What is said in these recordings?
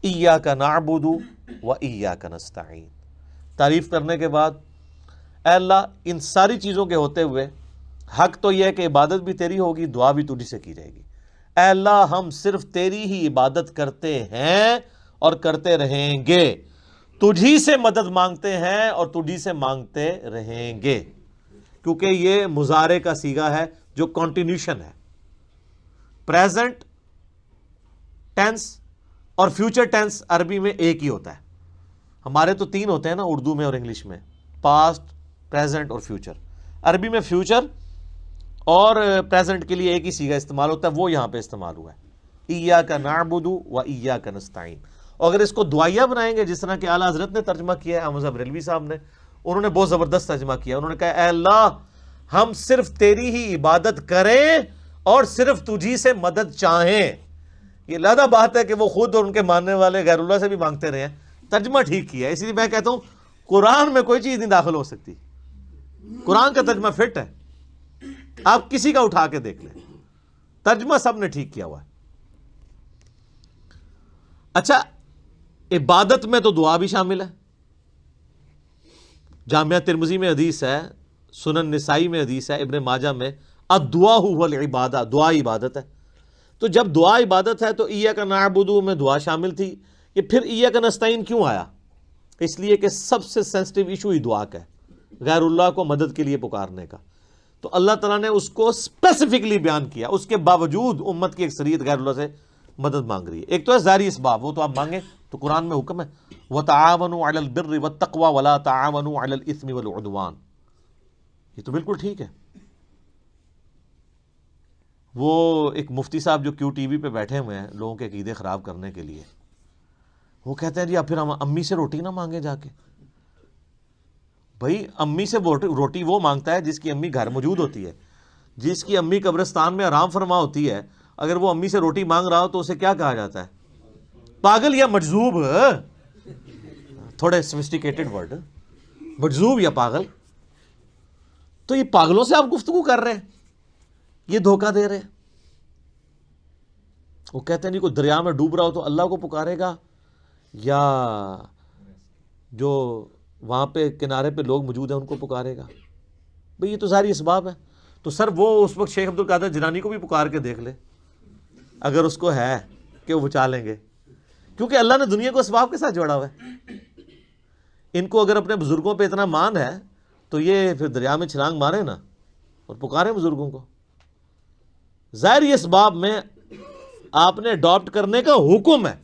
ایاک نعبد و ایاک نستعین. تعریف کرنے کے بعد اے اللہ ان ساری چیزوں کے ہوتے ہوئے حق تو یہ ہے کہ عبادت بھی تیری ہوگی، دعا بھی تجھی سے کی جائے گی. اے اللہ ہم صرف تیری ہی عبادت کرتے ہیں اور کرتے رہیں گے، تجھی سے مدد مانگتے ہیں اور تجھی سے مانگتے رہیں گے، کیونکہ یہ مضارع کا صیغہ ہے جو کنٹینیوشن ہے. پریزنٹ ٹینس اور فیوچر ٹینس عربی میں ایک ہی ہوتا ہے. ہمارے تو تین ہوتے ہیں نا اردو میں اور انگلش میں، پاسٹ، پریزنٹ اور فیوچر. عربی میں فیوچر اور پریزنٹ کے لیے ایک ہی صیغہ استعمال ہوتا ہے، وہ یہاں پہ استعمال ہوا ہے، ایاک نعبد و ایاک نستعین. اور اگر اس کو دعائیہ بنائیں گے جس طرح کہ اعلیٰ حضرت نے ترجمہ کیا ہے، احمد صاحب بریلوی صاحب نے، انہوں نے بہت زبردست ترجمہ کیا. انہوں نے کہا اے اللہ ہم صرف تیری ہی عبادت کریں اور صرف تجھی سے مدد چاہیں. یہ علیحدہ بات ہے کہ وہ خود اور ان کے ماننے والے غیر اللہ سے بھی مانگتے رہے ہیں. ترجمہ ٹھیک کیا ہے، اسی لیے میں کہتا ہوں قرآن میں کوئی چیز نہیں داخل ہو سکتی. قرآن کا ترجمہ فٹ ہے، آپ کسی کا اٹھا کے دیکھ لیں، ترجمہ سب نے ٹھیک کیا ہوا ہے. اچھا عبادت میں تو دعا بھی شامل ہے. جامعہ ترمذی میں حدیث ہے، سنن نسائی میں حدیث ہے، ابن ماجہ میں الدعاء هو العبادہ، دعا عبادت ہے. تو جب دعا عبادت ہے تو ایاک نعبد میں دعا شامل تھی. یہ پھر ایاک نستعین کیوں آیا؟ اس لیے کہ سب سے سینسٹیو ایشو ہی دعا کا ہے، غیر اللہ کو مدد کے لیے پکارنے کا. تو اللہ تعالیٰ نے اس کو اسپیسیفکلی بیان کیا، اس کے باوجود امت کی اکثریت غیر اللہ سے مدد مانگ رہی ہے. ایک تو ہے ظاہری اسباب، وہ تو آپ مانگیں، تو قرآن میں حکم ہے وَتَعَاوَنُوا عَلَى الْبِرِّ وَالتَّقْوَى وَلَا تَعَاوَنُوا عَلَى الْإِثْمِ وَالْعُدْوَانِ. یہ تو بالکل ٹھیک ہے. وہ ایک مفتی صاحب جو کیو ٹی وی پہ بیٹھے ہوئے ہیں لوگوں کے عقیدے خراب کرنے کے لیے، وہ کہتے ہیں جی اب پھر ہم امی سے روٹی نہ مانگیں جا کے. بھائی امی سے روٹی وہ مانگتا ہے جس کی امی گھر موجود ہوتی ہے، جس کی امی قبرستان میں آرام فرما ہوتی ہے. اگر وہ امی سے روٹی مانگ رہا ہو تو اسے کیا کہا جاتا ہے؟ پاگل یا مجذوب. تھوڑے سوفسٹیکیٹڈ ورڈ، مجذوب یا پاگل. تو یہ پاگلوں سے آپ گفتگو کر رہے ہیں، یہ دھوکہ دے رہے ہیں. وہ کہتے ہیں جی کوئی دریا میں ڈوب رہا ہو تو اللہ کو پکارے گا یا جو وہاں پہ کنارے پہ لوگ موجود ہیں ان کو پکارے گا. بھئی یہ تو ساری اسباب ہے. تو سر وہ اس وقت شیخ عبد القادر جیلانی کو بھی پکار کے دیکھ لے اگر اس کو ہے کہ وہ بچا لیں گے، کیونکہ اللہ نے دنیا کو اسباب کے ساتھ جوڑا ہوا ہے. ان کو اگر اپنے بزرگوں پہ اتنا مان ہے تو یہ پھر دریا میں چھلانگ مارے نا اور پکارے بزرگوں کو. ظاہری اسباب میں آپ نے اڈاپٹ کرنے کا حکم ہے.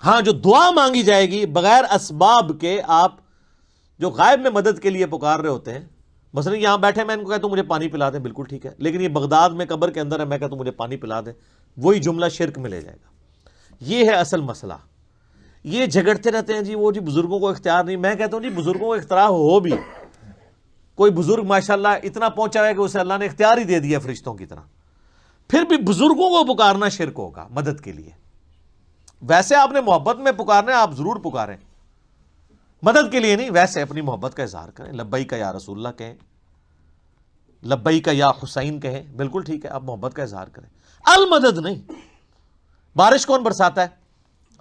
ہاں جو دعا مانگی جائے گی بغیر اسباب کے، آپ جو غائب میں مدد کے لیے پکار رہے ہوتے ہیں، مثلا یہاں بیٹھے میں ان کو کہتا ہوں مجھے پانی پلا دیں، بالکل ٹھیک ہے. لیکن یہ بغداد میں قبر کے اندر ہے، میں کہتا ہوں مجھے پانی پلا دیں، وہی جملہ شرک میں لے جائے گا. یہ ہے اصل مسئلہ. یہ جھگڑتے رہتے ہیں جی وہ جی بزرگوں کو اختیار نہیں. میں کہتا ہوں جی بزرگوں کو اختیار ہو بھی، کوئی بزرگ ماشاءاللہ اتنا پہنچا ہے کہ اسے اللہ نے اختیار ہی دے دیا فرشتوں کی طرح، پھر بھی بزرگوں کو پکارنا شرک ہوگا مدد کے لیے. ویسے آپ نے محبت میں پکارنا ہے، آپ ضرور پکاریں، مدد کے لیے نہیں، ویسے اپنی محبت کا اظہار کریں. لبیک یا رسول اللہ کہیں، لبیک یا حسین کہیں، بالکل ٹھیک ہے، آپ محبت کا اظہار کریں. المدد نہیں. بارش کون برساتا ہے؟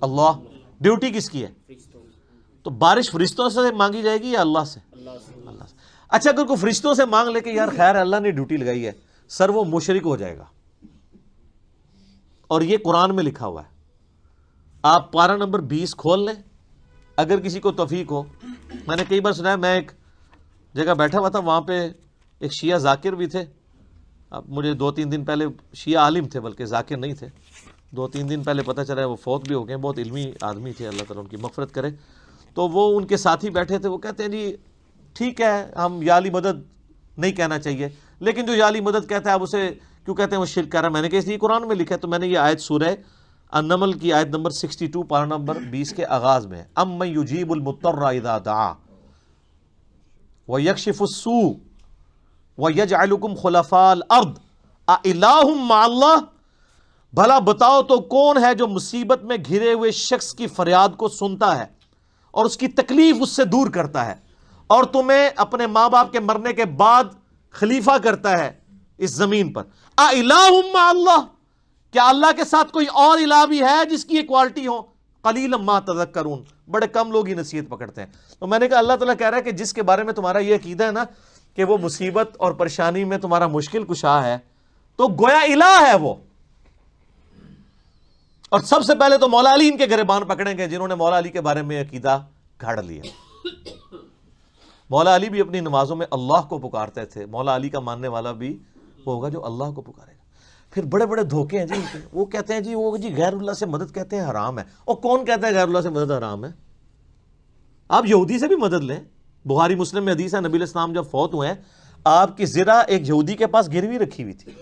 اللہ. ڈیوٹی کس کی ہے؟ تو بارش فرشتوں سے مانگی جائے گی یا اللہ سے؟ اللہ سے. اچھا اگر کوئی فرشتوں سے مانگ لے کہ یار خیر اللہ نے ڈیوٹی لگائی ہے، سر وہ مشرک ہو جائے گا. اور یہ قرآن میں لکھا ہوا ہے. آپ پارہ نمبر 20 کھول لیں اگر کسی کو توفیق ہو. میں نے کئی بار سنا ہے، میں ایک جگہ بیٹھا ہوا تھا، وہاں پہ ایک شیعہ ذاکر بھی تھے. اب مجھے 2-3 دن پہلے، شیعہ عالم تھے بلکہ ذاکر نہیں تھے، 2-3 دن پہلے پتہ چلا ہے وہ فوت بھی ہو گئے. بہت علمی آدمی تھے، اللہ تعالیٰ ان کی مغفرت کرے. تو وہ ان کے ساتھی بیٹھے تھے، وہ کہتے ہیں جی ٹھیک ہے ہم یا علی مدد نہیں کہنا چاہیے، لیکن جو یا علی مدد کہتا ہے اب اسے کیوں کہتے ہیں، وہ شرک کر رہا ہے. میں نے کہا اس لیے قرآن میں لکھا ہے. تو میں نے یہ آیت سورہ النمل کی آیت نمبر 62 پارہ نمبر 20 کے آغاز میں، امن یجیب المضطر اذا دعا ویکشف السوء ویجعلکم خلفاء الارض االہ مع اللہ. بھلا بتاؤ تو کون ہے جو مصیبت میں گھرے ہوئے شخص کی فریاد کو سنتا ہے اور اس کی تکلیف اس سے دور کرتا ہے، اور تمہیں اپنے ماں باپ کے مرنے کے بعد خلیفہ کرتا ہے اس زمین پر. االہ مع اللہ. کیا اللہ کے ساتھ کوئی اور الہ بھی ہے جس کی یہ کوالٹی ہو؟ قلیلا ما تذکرون، بڑے کم لوگ ہی نصیحت پکڑتے ہیں۔ تو میں نے کہا اللہ تعالیٰ کہہ رہا ہے کہ جس کے بارے میں تمہارا یہ عقیدہ ہے نا کہ وہ مصیبت اور پریشانی میں تمہارا مشکل کشا ہے، تو گویا الہ ہے وہ۔ اور سب سے پہلے تو مولا علی ان کے گریبان پکڑیں گے جنہوں نے مولا علی کے بارے میں عقیدہ گھڑ لیا۔ مولا علی بھی اپنی نمازوں میں اللہ کو پکارتے تھے، مولا علی کا ماننے والا بھی وہ ہوگا جو اللہ کو پکارے گا۔ پھر بڑے بڑے دھوکے ہیں جی ان کے، وہ کہتے ہیں جی وہ جی غیر اللہ سے مدد کہتے ہیں حرام ہے۔ اور کون کہتا ہے غیر اللہ سے مدد حرام ہے؟ آپ یہودی سے بھی مدد لیں، بخاری مسلم میں حدیث ہے نبی علیہ السلام جب فوت ہوئے ہیں آپ کی زرہ ایک یہودی کے پاس گروی رکھی ہوئی تھی،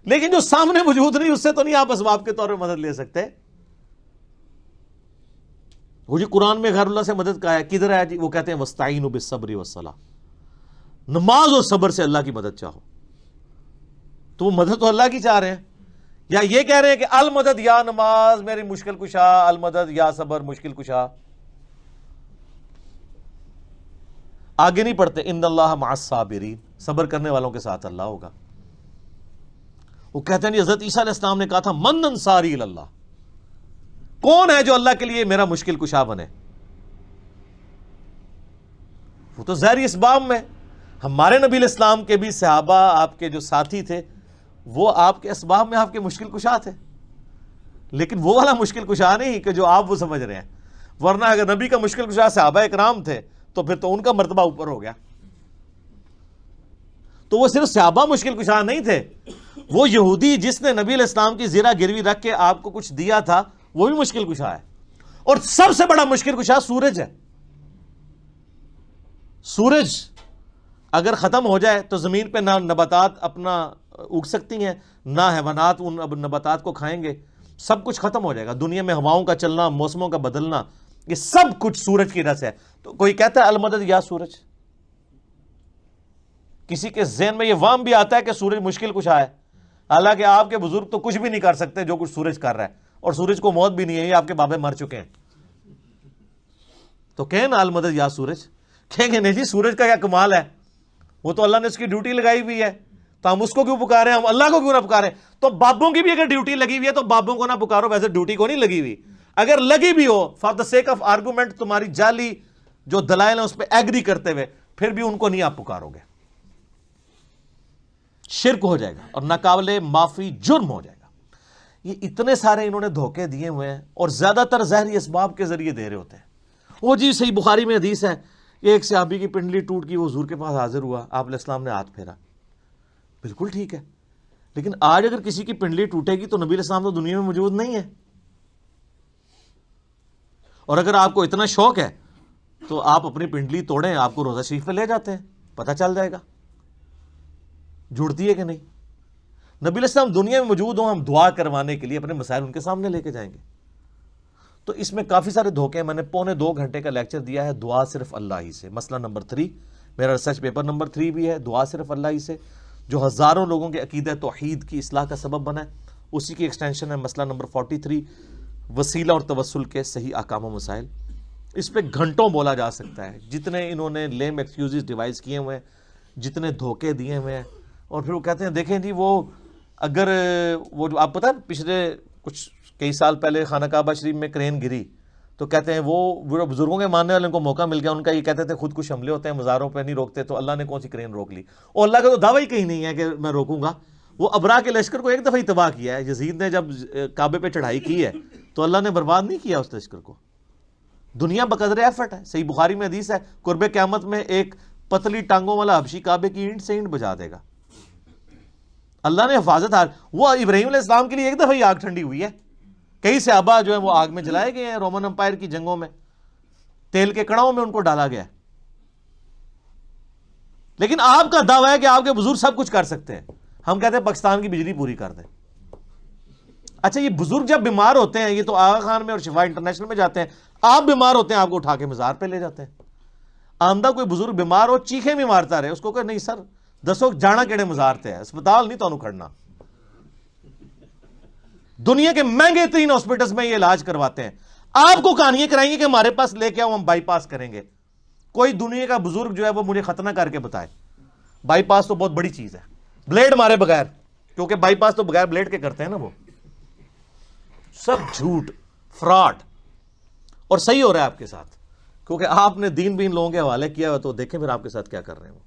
لیکن جو سامنے موجود نہیں اس سے تو نہیں آپ اسباب کے طور پہ مدد لے سکتے۔ وہ جی قرآن میں غیر اللہ سے مدد کہا ہے، کدھر ہے جی؟ وہ کہتے ہیں وَاسْتَعِینُوا بِالصَّبْرِ وَالصَّلَاةِ، نماز اور صبر سے اللہ کی مدد چاہو۔ تو وہ مدد تو اللہ کی چاہ رہے ہیں، یا یہ کہہ رہے ہیں کہ المدد یا نماز میری مشکل کشا، المدد یا صبر مشکل کشا۔ آگے نہیں پڑھتے ان اللہ مع الصابرین، صبر کرنے والوں کے ساتھ اللہ ہوگا۔ وہ کہتے ہیں جی حضرت عیسیٰ علیہ السلام نے کہا تھا من انصاری اللہ، کون ہے جو اللہ کے لیے میرا مشکل کشا بنے؟ وہ تو ظاہری اسباب میں، ہمارے نبی علیہ السلام کے بھی صحابہ آپ کے جو ساتھی تھے وہ آپ کے اسباب میں آپ کے مشکل کشا تھے، لیکن وہ والا مشکل کشا نہیں کہ جو آپ وہ سمجھ رہے ہیں۔ ورنہ اگر نبی کا مشکل کشا صحابہ اکرام تھے تو پھر تو ان کا مرتبہ اوپر ہو گیا۔ تو وہ صرف صحابہ مشکل کشا نہیں تھے، وہ یہودی جس نے نبی علیہ السلام کی زرہ گروی رکھ کے آپ کو کچھ دیا تھا وہ بھی مشکل کشا ہے۔ اور سب سے بڑا مشکل کشا سورج ہے۔ سورج اگر ختم ہو جائے تو زمین پہ نہ نباتات اپنا اگ سکتی ہیں، نہ حیوانات ان نباتات کو کھائیں گے، سب کچھ ختم ہو جائے گا۔ دنیا میں ہواؤں کا چلنا، موسموں کا بدلنا، یہ سب کچھ سورج کی وجہ سے ہے۔ تو کوئی کہتا ہے المدد یا سورج، کسی کے ذہن میں یہ وہم بھی آتا ہے کہ سورج مشکل کشا ہے، حالانکہ آپ کے بزرگ تو کچھ بھی نہیں کر سکتے جو کچھ سورج کر رہا ہے، اور سورج کو موت بھی نہیں ہے، یہ آپ کے بابے مر چکے ہیں۔ تو کہیں نا المدد یا سورج، کہیں گے نہیں جی سورج کا کیا کمال ہے، وہ تو اللہ نے اس کی ڈیوٹی لگائی ہوئی ہے، تو ہم اس کو کیوں پکارے، ہم اللہ کو کیوں نہ پکارے؟ تو بابوں کی بھی اگر ڈیوٹی لگی ہوئی ہے تو بابوں کو نہ پکارو، ویسے ڈیوٹی کو نہیں لگی ہوئی، اگر لگی بھی ہو for the sake of argument, تمہاری جعلی جو دلائل ہیں اس پہ ایگری کرتے ہوئے، پھر بھی ان کو نہیں آپ پکارو گے، شرک ہو جائے گا اور ناقابل معافی جرم ہو جائے گا۔ یہ اتنے سارے انہوں نے دھوکے دیے ہوئے ہیں، اور زیادہ تر ظاہری اسباب کے ذریعے دے رہے ہوتے ہیں۔ وہ جی صحیح بخاری میں حدیث ہے، ایک صحابی کی پنڈلی ٹوٹ گئی، وہ حضور کے پاس حاضر ہوا، آپ علیہ السلام نے ہاتھ پھیرا، بالکل ٹھیک ہے، لیکن آج اگر کسی کی پنڈلی ٹوٹے گی تو نبی علیہ السلام تو دنیا میں موجود نہیں ہے، اور اگر آپ کو اتنا شوق ہے تو آپ اپنی پنڈلی توڑیں، آپ کو روزہ شریف پہ لے جاتے ہیں، پتہ چل جائے گا جڑتی ہے کہ نہیں۔ نبی علیہ السلام دنیا میں موجود ہوں، ہم دعا کروانے کے لیے اپنے مسائل ان کے سامنے لے کے جائیں گے۔ تو اس میں کافی سارے دھوکے ہیں۔ میں نے 2.25 گھنٹے کا لیکچر دیا ہے دعا صرف اللہ ہی سے، مسئلہ نمبر 3، میرا ریسرچ پیپر نمبر 3 بھی ہے، دعا صرف اللہ ہی سے، جو ہزاروں لوگوں کے عقیدہ توحید کی اصلاح کا سبب بنا ہے، اسی کی ایکسٹینشن ہے مسئلہ نمبر 43، وسیلہ اور توسل کے صحیح احکام و مسائل۔ اس پہ گھنٹوں بولا جا سکتا ہے، جتنے انہوں نے لیم ایکسکیوزز ڈیوائز کیے ہوئے ہیں، جتنے دھوکے دیے ہوئے ہیں، اور پھر وہ کہتے ہیں دیکھیں جی وہ اگر وہ جو آپ پتہ ہے پچھلے کچھ کئی سال پہلے خانہ کعبہ شریف میں کرین گری، تو کہتے ہیں وہ بزرگوں کے ماننے والوں کو موقع مل گیا، ان کا یہ کہتے تھے خود کچھ حملے ہوتے ہیں مزاروں پہ نہیں روکتے، تو اللہ نے کون سی کرین روک لی؟ اور اللہ کا تو دعویٰ ہی کہیں نہیں ہے کہ میں روکوں گا۔ وہ ابرا کے لشکر کو ایک دفعہ ہی تباہ کیا ہے، یزید نے جب کعبے پہ چڑھائی کی ہے تو اللہ نے برباد نہیں کیا اس لشکر کو، دنیا بقدر ایفرٹ ہے۔ صحیح بخاری میں حدیث ہے قرب قیامت میں ایک پتلی ٹانگوں والا حبشی کعبے کی اینٹ سے اینٹ بجا دے گا، اللہ نے حفاظت وہ ابراہیم علیہ السلام کے لیے ایک دفعہ ہی آگ ٹھنڈی ہوئی ہے، کئی صحابہ جو ہیں وہ آگ میں جلائے گئے ہیں، رومن امپائر کی جنگوں میں تیل کے کڑاؤں میں ان کو ڈالا گیا ہے۔ لیکن آپ کا دعویٰ ہے کہ آپ کے بزرگ سب کچھ کر سکتے ہیں، ہم کہتے ہیں پاکستان کی بجلی پوری کر دیں۔ اچھا یہ بزرگ جب بیمار ہوتے ہیں، یہ تو آغا خان میں اور شفا انٹرنیشنل میں جاتے ہیں، آپ بیمار ہوتے ہیں آپ کو اٹھا کے مزار پہ لے جاتے ہیں۔ آمدہ کوئی بزرگ بیمار ہو چیخیں بھی مارتا رہے، اس کو کہ نہیں سر دسو جانا کیڑے مزار تے ہے، اسپتال نہیں تو کھڑنا۔ دنیا کے مہنگے ترین ہاسپٹلز میں یہ علاج کرواتے ہیں، آپ کو کہانیاں کرائیں گے کہ ہمارے پاس لے کے آؤ ہم بائی پاس کریں گے۔ کوئی دنیا کا بزرگ جو ہے وہ مجھے ختنہ کر کے بتائے، بائی پاس تو بہت بڑی چیز ہے، بلیڈ مارے بغیر، کیونکہ بائی پاس تو بغیر بلیڈ کے کرتے ہیں نا وہ، سب جھوٹ، فراڈ، اور صحیح ہو رہا ہے آپ کے ساتھ، کیونکہ آپ نے دین بین لوگوں کے حوالے کیا ہوا، تو دیکھیں پھر آپ کے ساتھ کیا کر رہے ہیں وہ۔